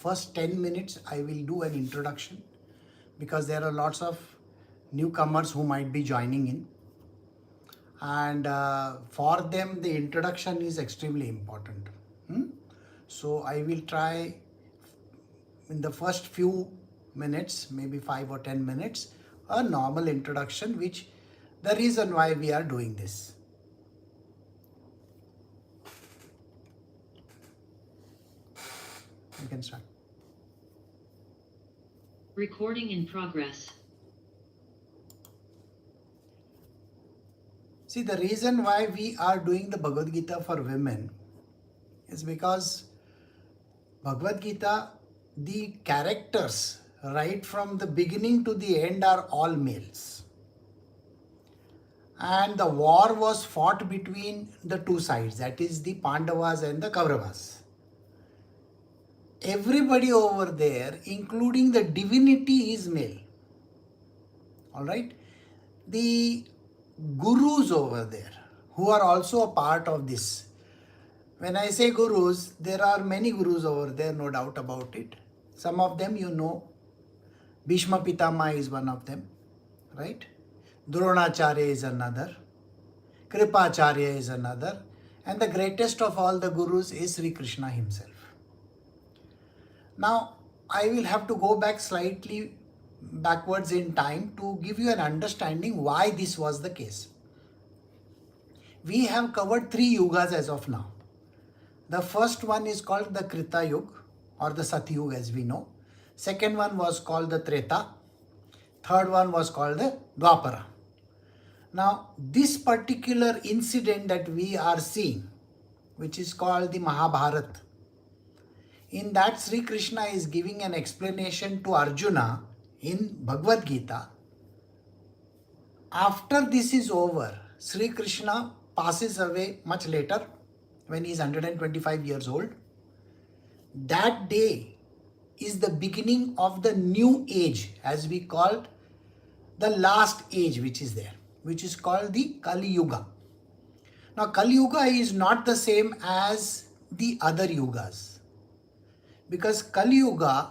First 10 minutes, I will do an introduction because there are lots of newcomers who might be joining in. And for them, the introduction is extremely important. So I will try in the first few minutes, maybe 5 or 10 minutes, a normal introduction, which the reason why we are doing this. You can start. Recording in progress. See, the reason why we are doing the Bhagavad Gita for women is because Bhagavad Gita, the characters right from the beginning to the end are all males. And the war was fought between the two sides, that is the Pandavas and the Kauravas. Everybody over there, including the divinity, is male. Alright? The gurus over there, who are also a part of this. When I say gurus, there are many gurus over there, no doubt about it. Some of them you know. Bhishma Pitama is one of them, right? Dronacharya is another. Kripacharya is another. And the greatest of all the gurus is Sri Krishna himself. Now, I will have to go back slightly backwards in time to give you an understanding why this was the case. We have covered 3 yugas as of now. The first one is called the Krita Yuga or the Sat Yuga as we know. Second one was called the Treta. Third one was called the Dwapara. Now, this particular incident that we are seeing, which is called the Mahabharata, in that Sri Krishna is giving an explanation to Arjuna in Bhagavad Gita. After this is over, Sri Krishna passes away much later when he is 125 years old. That day is the beginning of the new age, as we called the last age which is there, which is called the Kali Yuga. Now, Kali Yuga is not the same as the other yugas, because Kali Yuga,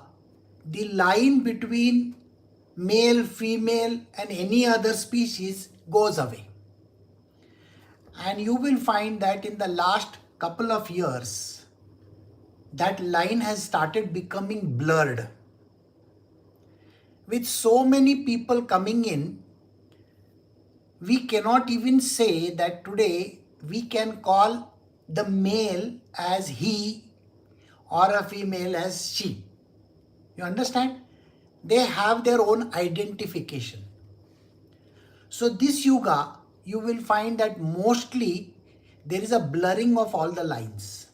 the line between male, female and any other species goes away. And you will find that in the last couple of years, that line has started becoming blurred. With so many people coming in, we cannot even say that today we can call the male as he or a female as she. You understand? They have their own identification. So this yuga, you will find that mostly there is a blurring of all the lines.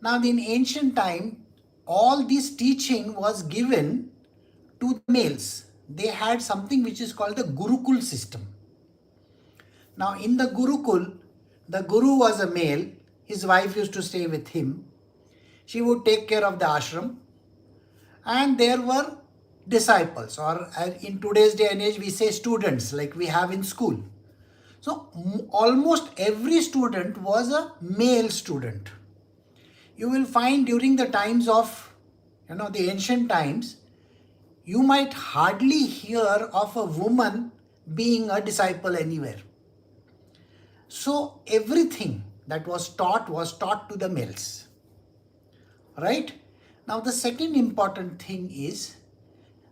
Now, in ancient time, all this teaching was given to the males. They had something which is called the Gurukul system. Now, in the Gurukul, the guru was a male. His wife used to stay with him. She would take care of the ashram. And there were disciples, or in today's day and age, we say students, like we have in school. So, almost every student was a male student. You will find during the times of, the ancient times, you might hardly hear of a woman being a disciple anywhere. So, everything that was taught to the males. Right? Now, the second important thing is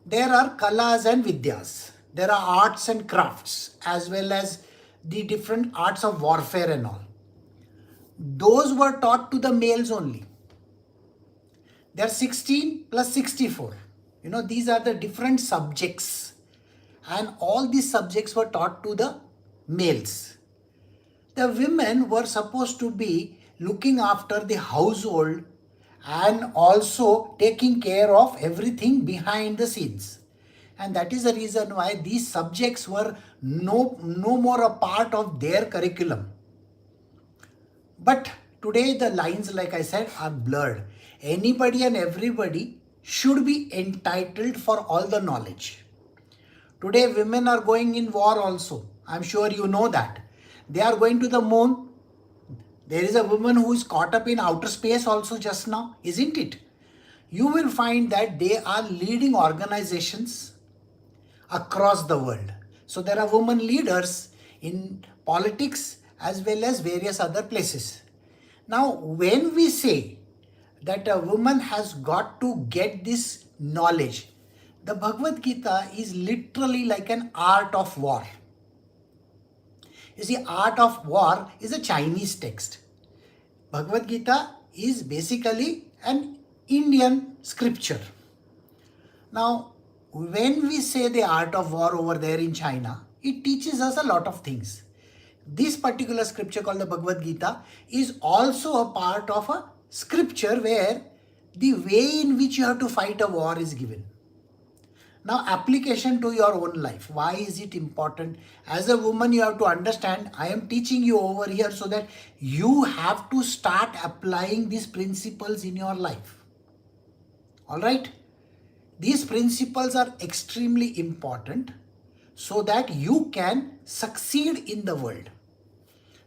there are kalas and vidyas. There are arts and crafts as well as the different arts of warfare and all. Those were taught to the males only. They are 16 plus 64. These are the different subjects. And all these subjects were taught to the males. The women were supposed to be looking after the household and also taking care of everything behind the scenes. And that is the reason why these subjects were no more a part of their curriculum. But today the lines, like I said, are blurred. Anybody and everybody should be entitled for all the knowledge. Today women are going in war also. I'm sure you know that. They are going to the moon. There is a woman who is caught up in outer space also just now, isn't it? you will find that they are leading organizations across the world. So there are women leaders in politics as well as various other places. Now, when we say that a woman has got to get this knowledge, the Bhagavad Gita is literally like an art of war. You see, art of war is a Chinese text. Bhagavad Gita is basically an Indian scripture. Now, when we say the art of war over there in China, it teaches us a lot of things. This particular scripture called the Bhagavad Gita is also a part of a scripture where the way in which you have to fight a war is given. Now, application to your own life. Why is it important? As a woman, you have to understand, I am teaching you over here so that you have to start applying these principles in your life. Alright? These principles are extremely important so that you can succeed in the world.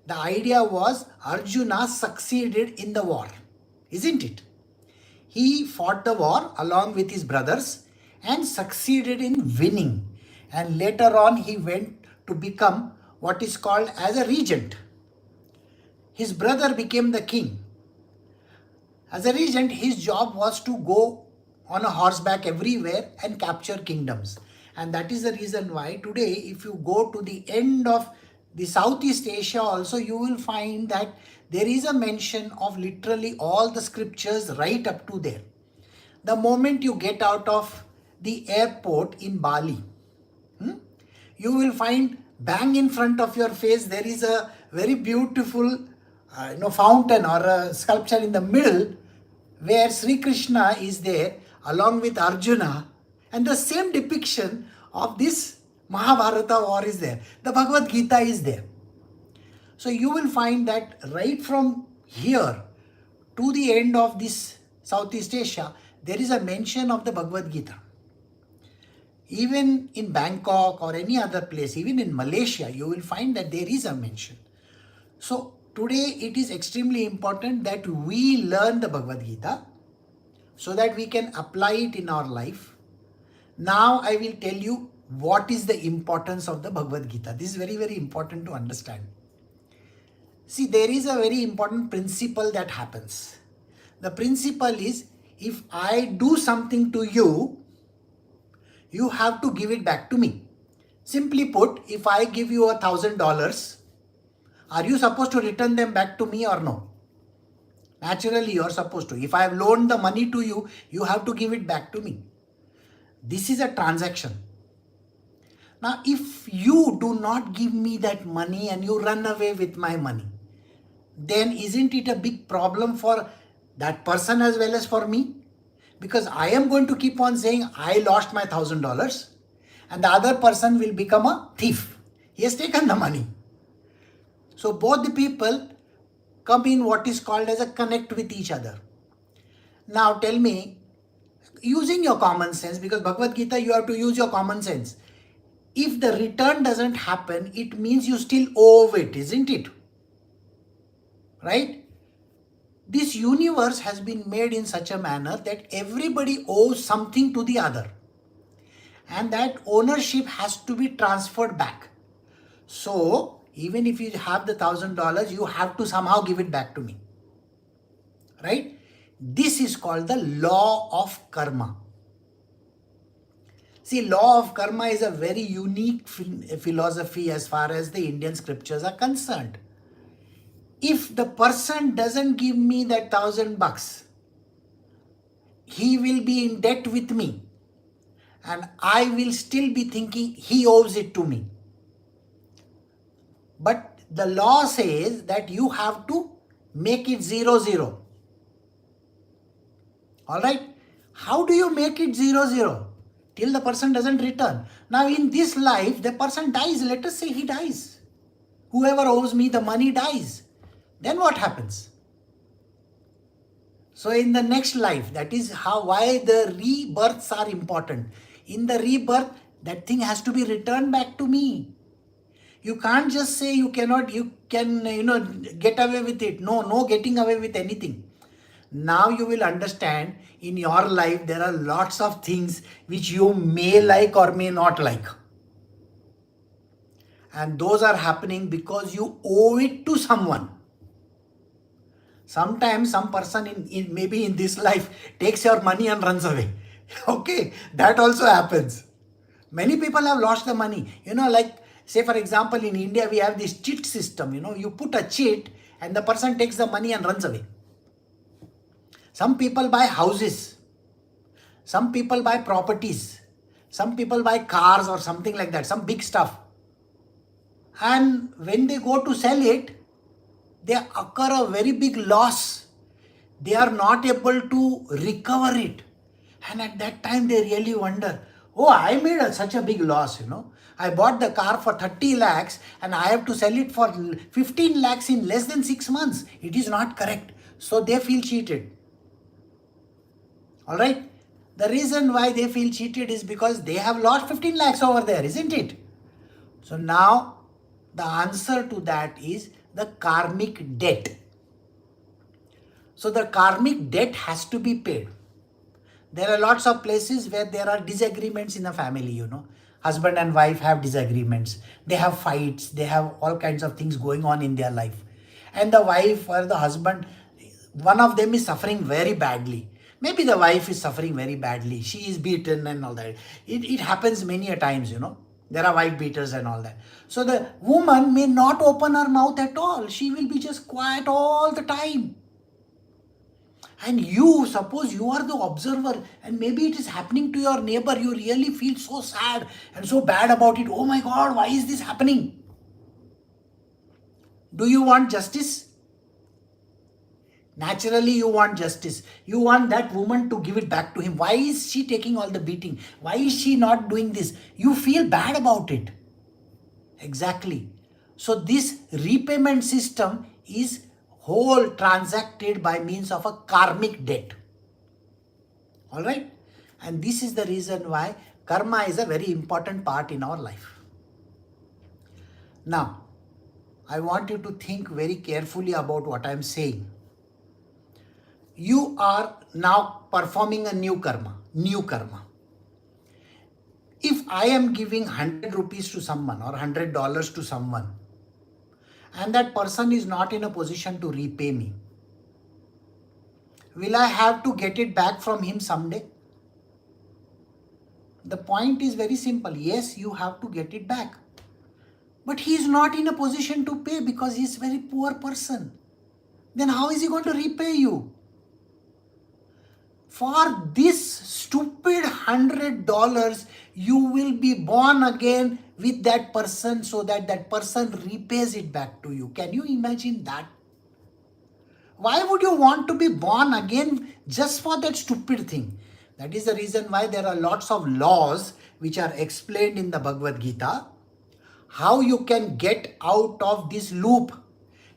The idea was Arjuna succeeded in the war, isn't it? He fought the war along with his brothers and succeeded in winning. And later on he went to become what is called as a regent. His brother became the king. As a regent, his job was to go on a horseback everywhere and capture kingdoms. And that is the reason why today, if you go to the end of the Southeast Asia also, you will find that there is a mention of literally all the scriptures right up to there. The moment you get out of the airport in Bali, you will find bang in front of your face, there is a very beautiful fountain or a sculpture in the middle where Sri Krishna is there along with Arjuna, and the same depiction of this Mahabharata war is there. The Bhagavad Gita is there. So you will find that right from here to the end of this Southeast Asia, there is a mention of the Bhagavad Gita. Even in Bangkok or any other place, even in Malaysia, you will find that there is a mention. So today it is extremely important that we learn the Bhagavad Gita so that we can apply it in our life. Now I will tell you what is the importance of the Bhagavad Gita. This is very, very important to understand. See, there is a very important principle that happens. The principle is, if I do something to you, you have to give it back to me. Simply put, if I give you $1,000, are you supposed to return them back to me or no? Naturally, you are supposed to. If I have loaned the money to you, you have to give it back to me. This is a transaction. Now, if you do not give me that money and you run away with my money, then isn't it a big problem for that person as well as for me? Because I am going to keep on saying I lost my $1,000 and the other person will become a thief. He has taken the money. So both the people come in what is called as a connect with each other. Now tell me, using your common sense, because Bhagavad Gita you have to use your common sense. If the return doesn't happen, it means you still owe it, isn't it? Right? This universe has been made in such a manner that everybody owes something to the other. And that ownership has to be transferred back. So, even if you have the $1,000, you have to somehow give it back to me. Right? This is called the law of karma. See, law of karma is a very unique philosophy as far as the Indian scriptures are concerned. If the person doesn't give me that $1,000, he will be in debt with me. And I will still be thinking he owes it to me. But the law says that you have to make it 0-0. Alright? How do you make it 0-0? Till the person doesn't return. Now in this life, the person dies. Let us say he dies. Whoever owes me the money dies. Then what happens? So in the next life, that is why the rebirths are important. In the rebirth, that thing has to be returned back to me. You can't just say you can get away with it. No getting away with anything. Now you will understand in your life there are lots of things which you may like or may not like. And those are happening because you owe it to someone. Sometimes some person maybe in this life takes your money and runs away. Okay, that also happens. Many people have lost the money. Like say for example in India we have this cheat system. You put a cheat and the person takes the money and runs away. Some people buy houses. Some people buy properties. Some people buy cars or something like that, some big stuff. And when they go to sell it, they occur a very big loss. They are not able to recover it. And at that time they really wonder, oh, I made such a big loss. I bought the car for 30 lakhs and I have to sell it for 15 lakhs in less than 6 months. It is not correct. So they feel cheated. All right. The reason why they feel cheated is because they have lost 15 lakhs over there, isn't it? So now the answer to that is the karmic debt. So the karmic debt has to be paid. There are lots of places where there are disagreements in a family, Husband and wife have disagreements. They have fights. They have all kinds of things going on in their life. And the wife or the husband, one of them is suffering very badly. Maybe the wife is suffering very badly. She is beaten and all that. It happens many a times, There are wife beaters and all that. So the woman may not open her mouth at all. She will be just quiet all the time. And you, suppose you are the observer and maybe it is happening to your neighbor. You really feel so sad and so bad about it. Oh my God, why is this happening? Do you want justice? Naturally, you want justice. You want that woman to give it back to him. Why is she taking all the beating? Why is she not doing this? You feel bad about it. Exactly. So this repayment system is whole transacted by means of a karmic debt. All right. And this is the reason why karma is a very important part in our life. Now, I want you to think very carefully about what I am saying. You are now performing a new karma. If I am giving 100 rupees to someone or $100 to someone, and that person is not in a position to repay me, will I have to get it back from him someday? The point is very simple. Yes, you have to get it back. But he is not in a position to pay because he is a very poor person. Then how is he going to repay you? For this stupid $100, you will be born again with that person so that that person repays it back to you. Can you imagine that? Why would you want to be born again just for that stupid thing? That is the reason why there are lots of laws which are explained in the Bhagavad Gita. How you can get out of this loop.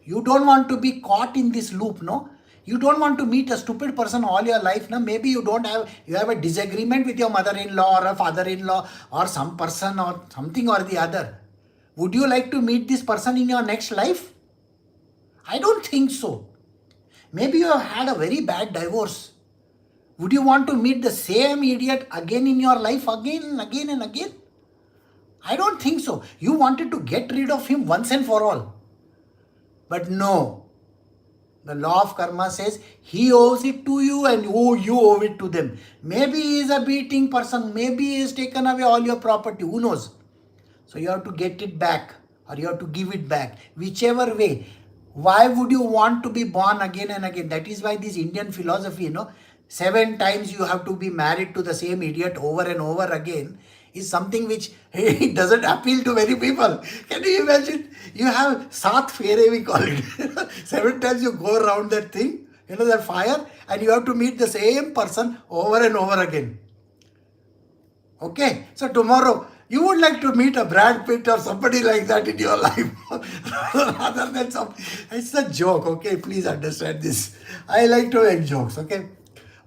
You don't want to be caught in this loop, no? You don't want to meet a stupid person all your life. No? Maybe you have a disagreement with your mother-in-law or a father-in-law or some person or something or the other. Would you like to meet this person in your next life? I don't think so. Maybe you have had a very bad divorce. Would you want to meet the same idiot again in your life again and again and again? I don't think so. You wanted to get rid of him once and for all. But no. The law of karma says he owes it to you and you owe it to them. Maybe he is a beating person. Maybe he has taken away all your property. Who knows? So you have to get it back or you have to give it back. Whichever way. Why would you want to be born again and again? That is why this Indian philosophy, 7 times you have to be married to the same idiot over and over again is something which it doesn't appeal to many people. Can you imagine? You have Sat Fere, we call it. 7 times you go around that thing, that fire, and you have to meet the same person over and over again. Okay, so tomorrow you would like to meet a Brad Pitt or somebody like that in your life. Rather than it's a joke, okay? Please understand this. I like to make jokes, okay?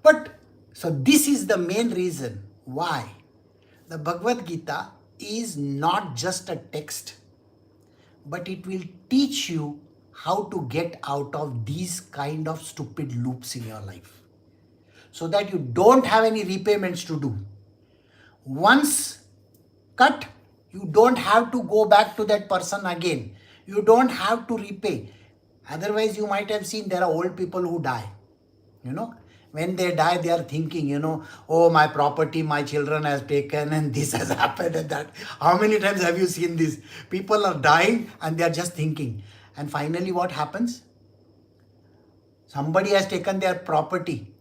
But, so this is the main reason why the Bhagavad Gita is not just a text, but it will teach you how to get out of these kind of stupid loops in your life so that you don't have any repayments to do. Once cut, you don't have to go back to that person again. You don't have to repay. Otherwise, you might have seen there are old people who die. When they die, they are thinking, oh, my property, my children has taken and this has happened and that. How many times have you seen this? People are dying and they are just thinking. And finally, what happens? Somebody has taken their property.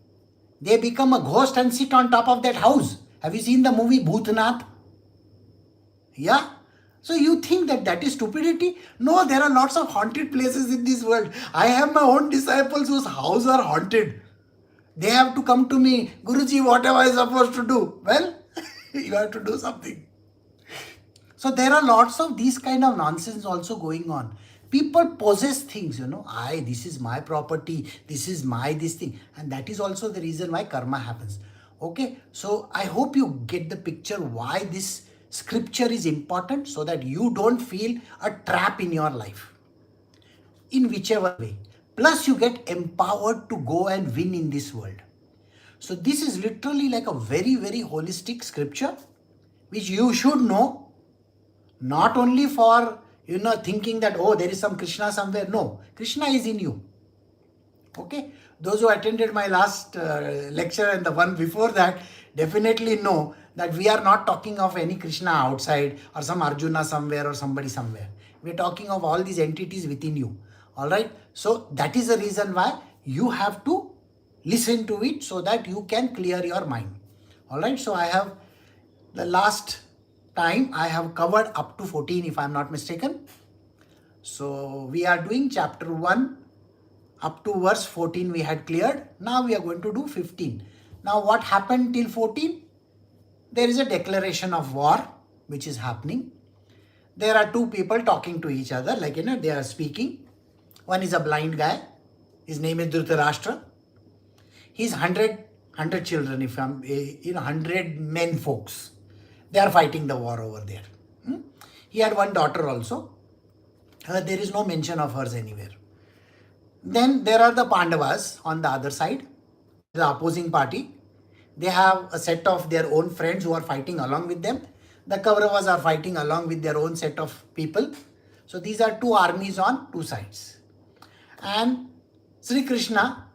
They become a ghost and sit on top of that house. Have you seen the movie Bhootnath? Yeah? So you think that that is stupidity? No, there are lots of haunted places in this world. I have my own disciples whose houses are haunted. They have to come to me, Guruji, what am I supposed to do? Well, you have to do something. So there are lots of these kind of nonsense also going on. People possess things, this is my property, this is my this thing. And that is also the reason why karma happens. Okay, so I hope you get the picture why this scripture is important so that you don't feel a trap in your life. In whichever way. Plus you get empowered to go and win in this world. So this is literally like a very, very holistic scripture which you should know. Not only for, thinking that, oh, there is some Krishna somewhere. No, Krishna is in you. Okay. Those who attended my last lecture and the one before that definitely know that we are not talking of any Krishna outside or some Arjuna somewhere or somebody somewhere. We are talking of all these entities within you. All right. So that is the reason why you have to listen to it so that you can clear your mind. All right. So I have the last time I have covered up to 14 if I am not mistaken. So we are doing chapter 1 up to verse 14 we had cleared. Now we are going to do 15. Now what happened till 14? There is a declaration of war which is happening. There are two people talking to each other, like, they are speaking. One is a blind guy. His name is Dhritarashtra. He's 100 children, if I'm, 100 men folks. They are fighting the war over there. He had one daughter also. There is no mention of hers anywhere. Then there are the Pandavas on the other side, the opposing party. They have a set of their own friends who are fighting along with them. The Kauravas are fighting along with their own set of people. So these are two armies on two sides. And Sri Krishna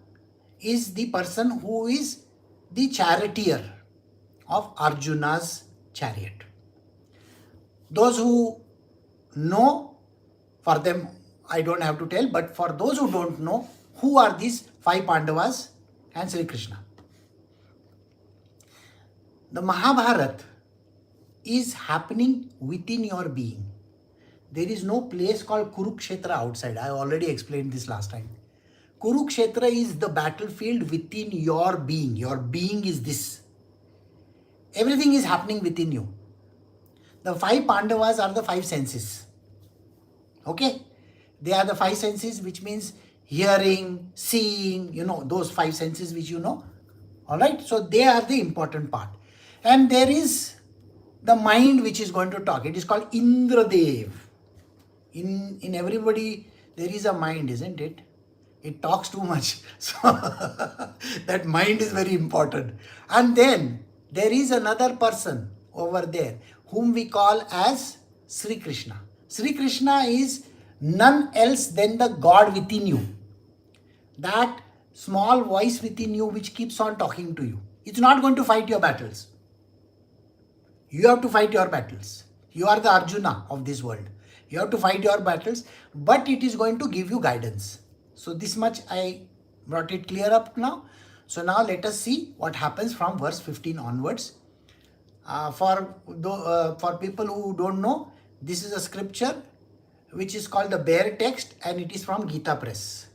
is the person who is the charioteer of Arjuna's chariot. Those who know, for them I don't have to tell, but for those who don't know, who are these 5 Pandavas and Sri Krishna? The Mahabharata is happening within your being. There is no place called Kurukshetra outside. I already explained this last time. Kurukshetra is the battlefield within your being. Your being is this. Everything is happening within you. The 5 Pandavas are the 5 senses. Okay? They are the 5 senses, which means hearing, seeing, those 5 senses which you know. Alright? So they are the important part. And there is the mind which is going to talk. It is called Indradev. In everybody there is a mind, isn't it? It talks too much. So that mind is very important. And then there is another person over there whom we call as Sri Krishna. Sri Krishna is none else than the God within you. That small voice within you which keeps on talking to you. It's not going to fight your battles. You have to fight your battles. You are the Arjuna of this world. You have to fight your battles, but it is going to give you guidance. So this much I brought it clear up now. So now let us see what happens from verse 15 onwards. For people who don't know, this is a scripture which is called the bare text, and it is from Gita Press.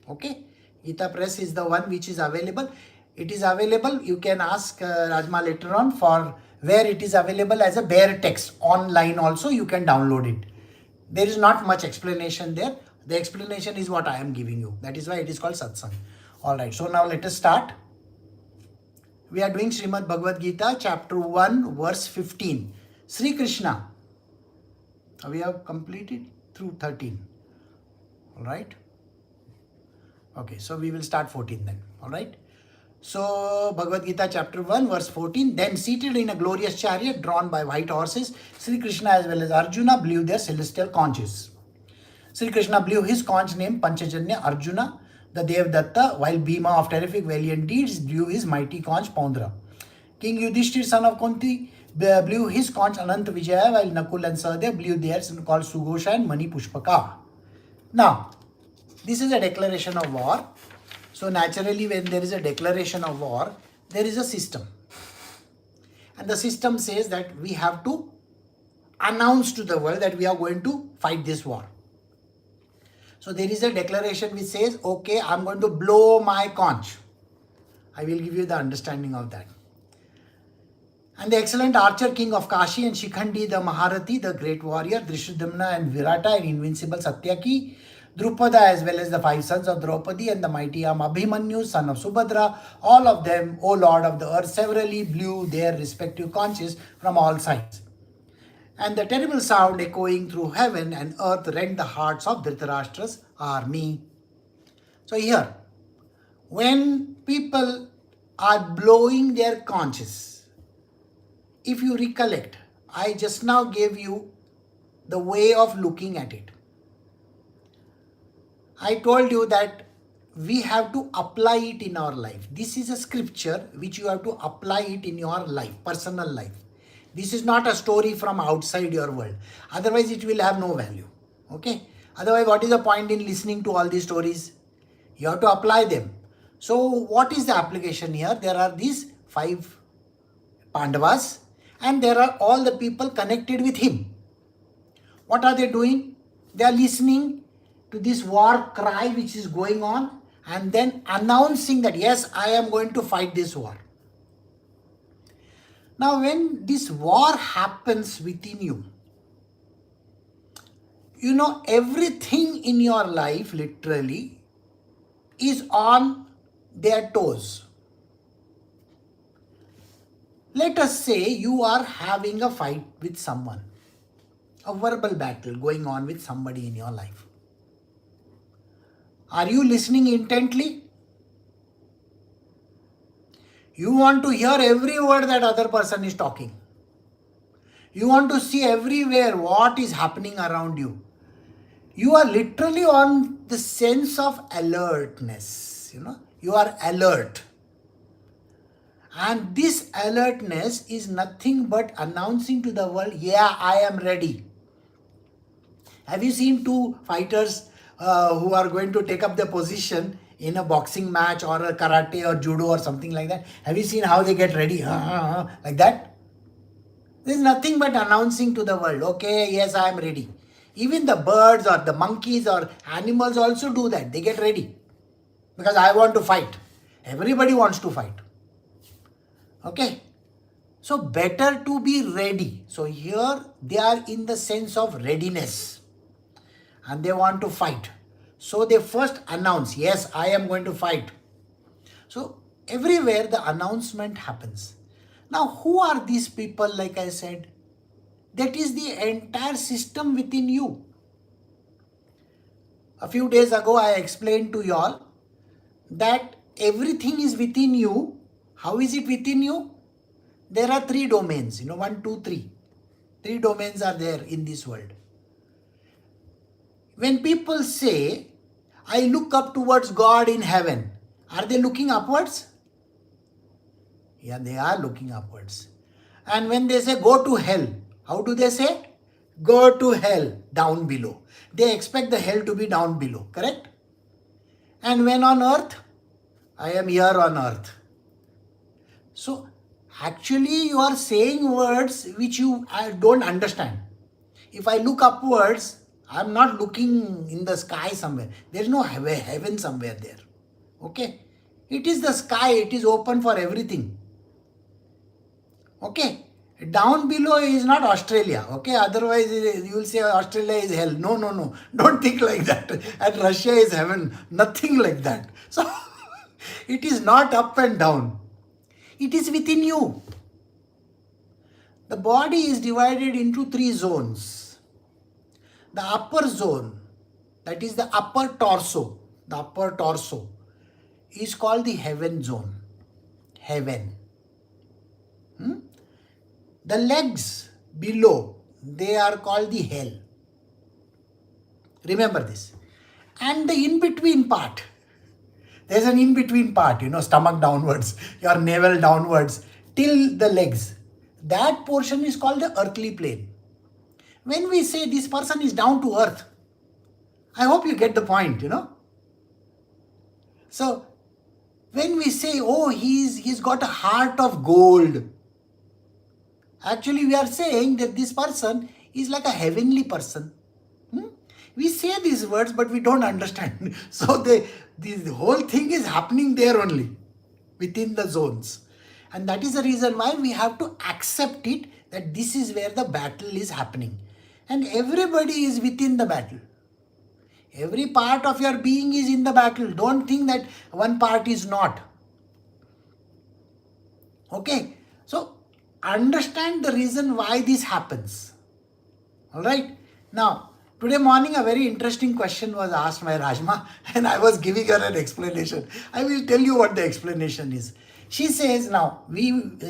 Okay, Gita Press is the one which is available. It is available. You can ask Rajma later on for where it is available as a bare text. Online also you can download it. There is not much explanation there. The explanation is what I am giving you. That is why it is called Satsang. Alright, so now let us start. We are doing Srimad Bhagavad Gita chapter 1 verse 15. Sri Krishna. We have completed through 13. All right. Okay, so we will start 14 then. All right. So Bhagavad Gita chapter 1 verse 14. Then seated in a glorious chariot drawn by white horses, Sri Krishna as well as Arjuna blew their celestial conches. Sri Krishna blew his conch named Panchajanya Arjuna. The Devdatta, while Bhima of terrific valiant deeds, blew his mighty conch Paundra. King Yudhishthir, son of Kunti, blew his conch Anant Vijaya, while Nakul and Sahadev blew theirs called Sugosha and Mani Pushpaka. Now, this is a declaration of war. So naturally, when there is a declaration of war, there is a system. And the system says that we have to announce to the world that we are going to fight this war. So there is a declaration which says, okay, I'm going to blow my conch. I will give you the understanding of that. And the excellent archer king of Kashi and Shikhandi, the Maharati, the great warrior, Drishtyumna and Virata and invincible Satyaki, Drupada as well as the 5 sons of Draupadi and the mighty arm Abhimanyu, son of Subhadra, all of them, O Lord of the earth, severally blew their respective conches from all sides. And the terrible sound echoing through heaven and earth rent the hearts of Dhritarashtra's army. So here, when people are blowing their conches, if you recollect, I just now gave you the way of looking at it. I told you that we have to apply it in our life. This is a scripture which you have to apply it in your life, personal life. This is not a story from outside your world. Otherwise, it will have no value. Okay? Otherwise, what is the point in listening to all these stories? You have to apply them. So, what is the application here? There are these 5 Pandavas and there are all the people connected with him. What are they doing? They are listening to this war cry which is going on and then announcing that, yes, I am going to fight this war. Now, when this war happens within you, you know, everything in your life literally is on their toes. Let us say you are having a fight with someone, a verbal battle going on with somebody in your life. Are you listening intently? You want to hear every word that other person is talking. You want to see everywhere what is happening around you. You are literally on the sense of alertness. You know, you are alert. And this alertness is nothing but announcing to the world, yeah, I am ready. Have you seen 2 fighters who are going to take up their position in a boxing match or a karate or judo or something like that? Have you seen how they get ready? Like that? There is nothing but announcing to the world, okay, yes, I am ready. Even the birds or the monkeys or animals also do that. They get ready. Because I want to fight. Everybody wants to fight. Okay? So better to be ready. So here they are in the sense of readiness. And they want to fight. So they first announce, yes, I am going to fight. So everywhere the announcement happens. Now who are these people, like I said? That is the entire system within you. A few days ago I explained to you all that everything is within you. How is it within you? There are 3 domains, 1, 2, 3. 3 domains are there in this world. When people say, I look up towards God in heaven, are they looking upwards? Yeah, they are looking upwards. And when they say go to hell, how do they say? Go to hell, down below. They expect the hell to be down below, correct? And when on earth, I am here on earth. So actually you are saying words which I don't understand. If I look upwards, I am not looking in the sky somewhere. There is no heaven somewhere there. Okay? It is the sky. It is open for everything. Okay? Down below is not Australia. Okay? Otherwise you will say Australia is hell. No, no, no. Don't think like that. And Russia is heaven. Nothing like that. So it is not up and down. It is within you. The body is divided into 3 zones. The upper zone that is the upper torso. The upper torso is called the heaven zone. Heaven. The legs below, they are called the hell. Remember this. And the in-between part, there's an in-between part, stomach downwards, your navel downwards, till the legs. That portion is called the earthly plane. When we say this person is down to earth, I hope you get the point, So, when we say, oh, he's got a heart of gold, actually we are saying that this person is like a heavenly person. We say these words, but we don't understand. So the whole thing is happening there only, within the zones. And that is the reason why we have to accept it, that this is where the battle is happening. And everybody is within the battle. Every part of your being is in the battle. Don't think that one part is not. Okay? So, understand the reason why this happens. Alright? Now, today morning a very interesting question was asked by Rajma and I was giving her an explanation. I will tell you what the explanation is. She says now,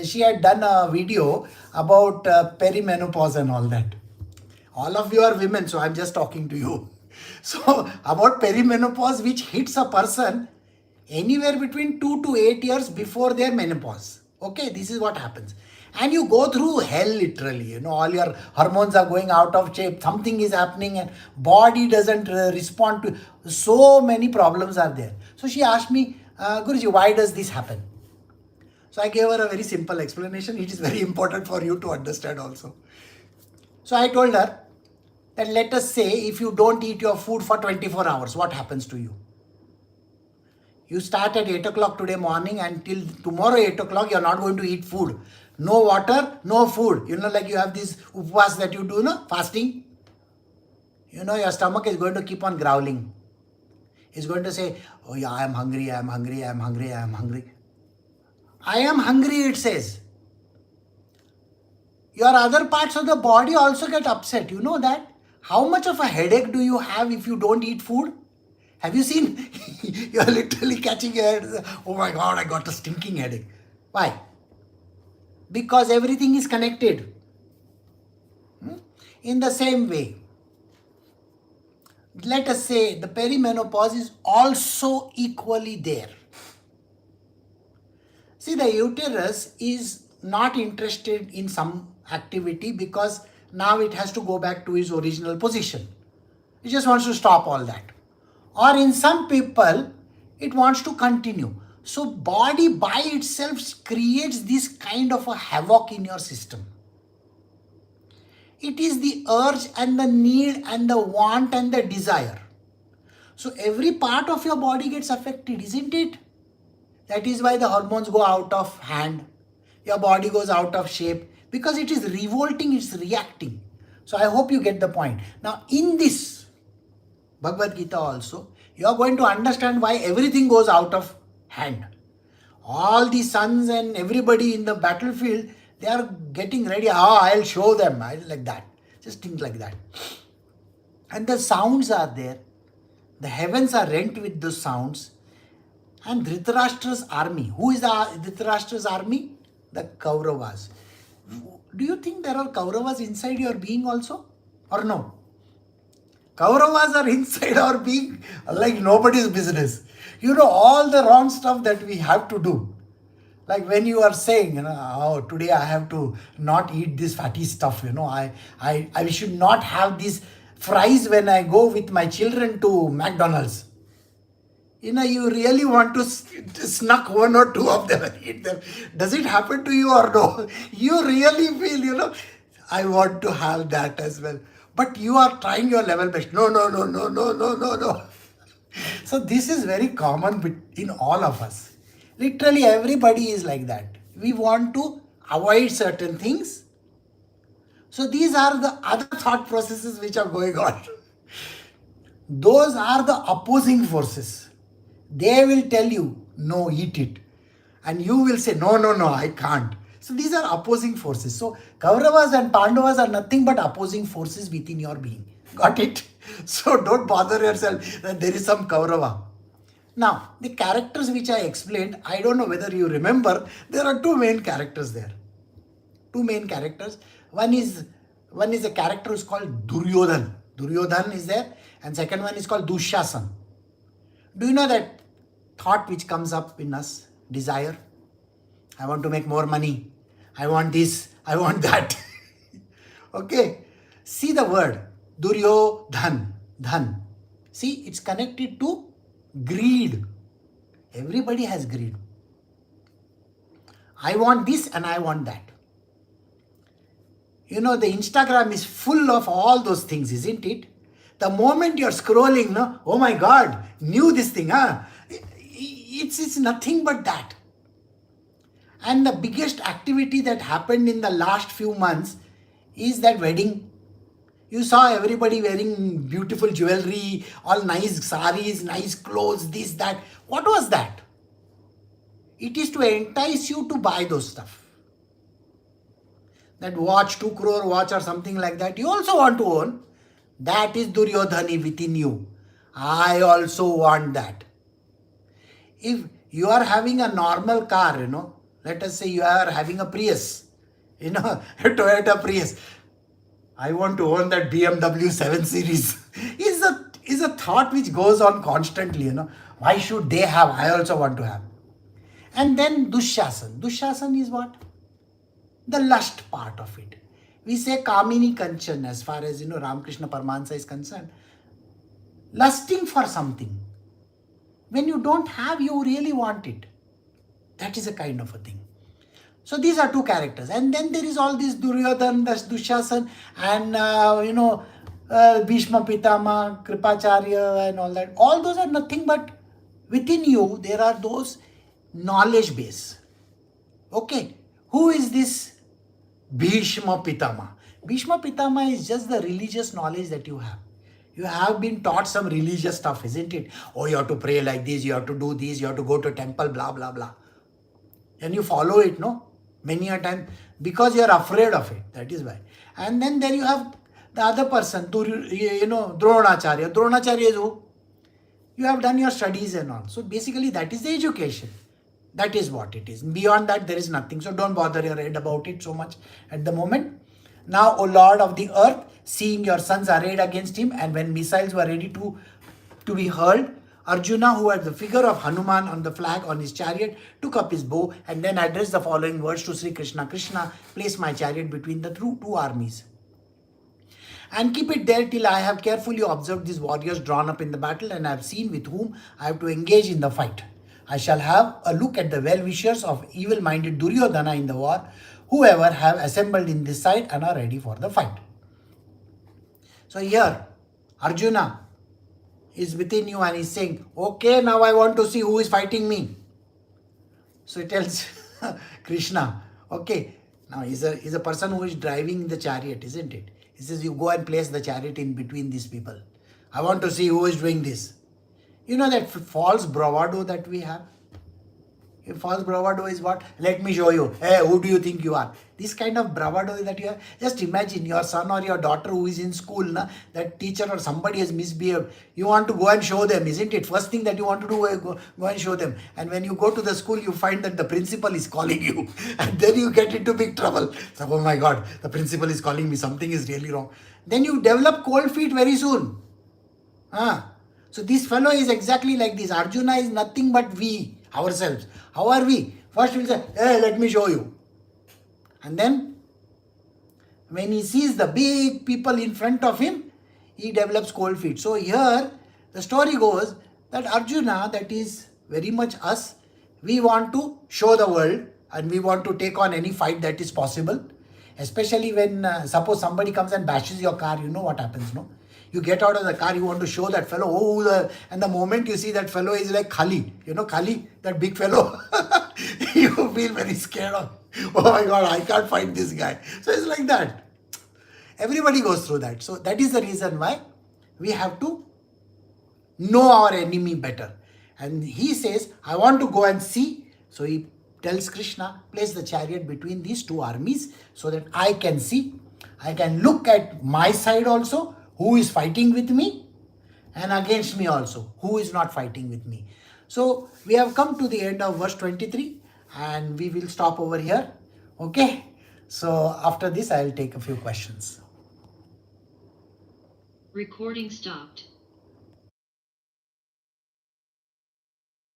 she had done a video about perimenopause and all that. All of you are women, so I'm just talking to you. So, about perimenopause, which hits a person anywhere between 2 to 8 years before their menopause. Okay, this is what happens. And you go through hell literally, all your hormones are going out of shape, something is happening and body doesn't respond to, so many problems are there. So she asked me, Guruji, why does this happen? So I gave her a very simple explanation. It is very important for you to understand also. So I told her that let us say if you don't eat your food for 24 hours, what happens to you? You start at 8 o'clock today morning and till tomorrow 8 o'clock you are not going to eat food. No water, no food. Like you have this upvas that you do, fasting. Your stomach is going to keep on growling. It's going to say, oh yeah, I am hungry, I am hungry, I am hungry, I am hungry. I am hungry, it says. Your other parts of the body also get upset. You know that? How much of a headache do you have if you don't eat food? Have you seen? You're literally catching your head. Oh my God, I got a stinking headache. Why? Because everything is connected. In the same way, let us say the perimenopause is also equally there. See, the uterus is not interested in some activity because now it has to go back to its original position. It just wants to stop all that. Or in some people, it wants to continue. So body by itself creates this kind of a havoc in your system. It is the urge and the need and the want and the desire. So every part of your body gets affected, isn't it? That is why the hormones go out of hand. Your body goes out of shape because it is revolting, it's reacting. So I hope you get the point. Now in this Bhagavad Gita also, you are going to understand why everything goes out of hand. All the sons and everybody in the battlefield, they are getting ready. I'll show them. Like that. Just think like that. And the sounds are there. The heavens are rent with those sounds. And Dhritarashtra's army. Who is the Dhritarashtra's army? The Kauravas. Do you think there are Kauravas inside your being also? Or no? Kauravas are inside our being like nobody's business. All the wrong stuff that we have to do. Like when you are saying, oh, today I have to not eat this fatty stuff, I should not have these fries when I go with my children to McDonald's. You really want to snuck one or two of them and eat them. Does it happen to you or no? You really feel, I want to have that as well. But you are trying your level best. No. So this is very common in all of us. Literally everybody is like that. We want to avoid certain things. So these are the other thought processes which are going on. Those are the opposing forces. They will tell you, no, eat it. And you will say, no, I can't. So these are opposing forces. So Kauravas and Pandavas are nothing but opposing forces within your being. Got it? So don't bother yourself that there is some Kaurava. Now, the characters which I explained, I don't know whether you remember, there are two main characters there. Two main characters. One is a character who is called Duryodhan. Duryodhan is there, and second one is called Dushasan. Do you know that thought which comes up in us? Desire. I want to make more money. I want this. I want that. Okay. See the word Duryodhan. Dhan. See, it's connected to greed. Everybody has greed. I want this and I want that. You know, the Instagram is full of all those things, isn't it? The moment you're scrolling, no, oh my God, knew this thing, huh? It's nothing but that. And the biggest activity that happened in the last few months is that wedding. You saw everybody wearing beautiful jewelry, all nice saris, nice clothes, this, that. What was that? It is to entice you to buy those stuff. That watch, 2 crore watch or something like that, you also want to own. That is Duryodhani within you. I also want that. If you are having a normal car, let us say you are having a Prius, a Toyota Prius. I want to own that BMW 7 Series. is a thought which goes on constantly, Why should they have? I also want to have. And then Dushasan. Dushasan is what? The lust part of it. We say Kamini Kanchan as far as, Ramakrishna Paramahansa is concerned. Lusting for something. When you don't have, you really want it. That is a kind of a thing. So these are two characters. And then there is all this Duryodhan, Dushasan, and, Bhishma Pitama, Kripacharya and all that. All those are nothing but within you, there are those knowledge base. Okay. Who is this Bhishma Pitama? Bhishma Pitama is just the religious knowledge that you have. You have been taught some religious stuff, isn't it? Oh, you have to pray like this, you have to do this, you have to go to temple, blah, blah, blah. And you follow it, no? Many a time, because you are afraid of it. That is why. And then there you have the other person, Dronacharya. Dronacharya is who? You have done your studies and all. So basically that is the education. That is what it is. Beyond that, there is nothing. So don't bother your head about it so much at the moment. Now, O Lord of the earth, seeing your sons arrayed against him, and when missiles were ready to be hurled, Arjuna, who had the figure of Hanuman on the flag on his chariot, took up his bow and then addressed the following words to Sri Krishna. Krishna, place my chariot between the two armies. And keep it there till I have carefully observed these warriors drawn up in the battle, and I have seen with whom I have to engage in the fight. I shall have a look at the well-wishers of evil-minded Duryodhana in the war, whoever have assembled in this side and are ready for the fight. So here, Arjuna is within you and is saying, okay, now I want to see who is fighting me. So he tells Krishna, okay, now he's a person who is driving the chariot, isn't it? He says, you go and place the chariot in between these people. I want to see who is doing this. You know that false bravado that we have? False bravado is what? Let me show you. Hey, who do you think you are? This kind of bravado that you have. Just imagine your son or your daughter who is in school, that teacher or somebody has misbehaved. You want to go and show them, isn't it? First thing that you want to do is go and show them. And when you go to the school, you find that the principal is calling you. And then you get into big trouble. So, oh my God, the principal is calling me. Something is really wrong. Then you develop cold feet very soon. So this fellow is exactly like this. Arjuna is nothing but we, ourselves. How are we? First we'll say, hey, let me show you. And then, when he sees the big people in front of him, he develops cold feet. So here, the story goes that Arjuna, that is very much us, we want to show the world and we want to take on any fight that is possible. Especially when, suppose somebody comes and bashes your car, you know what happens, no? You get out of the car, you want to show that fellow, and the moment you see that fellow is like Khali, Khali, that big fellow, you feel very scared of, oh my God, I can't fight this guy. So it's like that. Everybody goes through that. So that is the reason why we have to know our enemy better. And he says, I want to go and see. So he tells Krishna, place the chariot between these two armies so that I can see. I can look at my side also, Who is fighting with me? And against me also. Who is not fighting with me? So we have come to the end of verse 23 and we will stop over here. Okay. So after this, I will take a few questions. Recording stopped.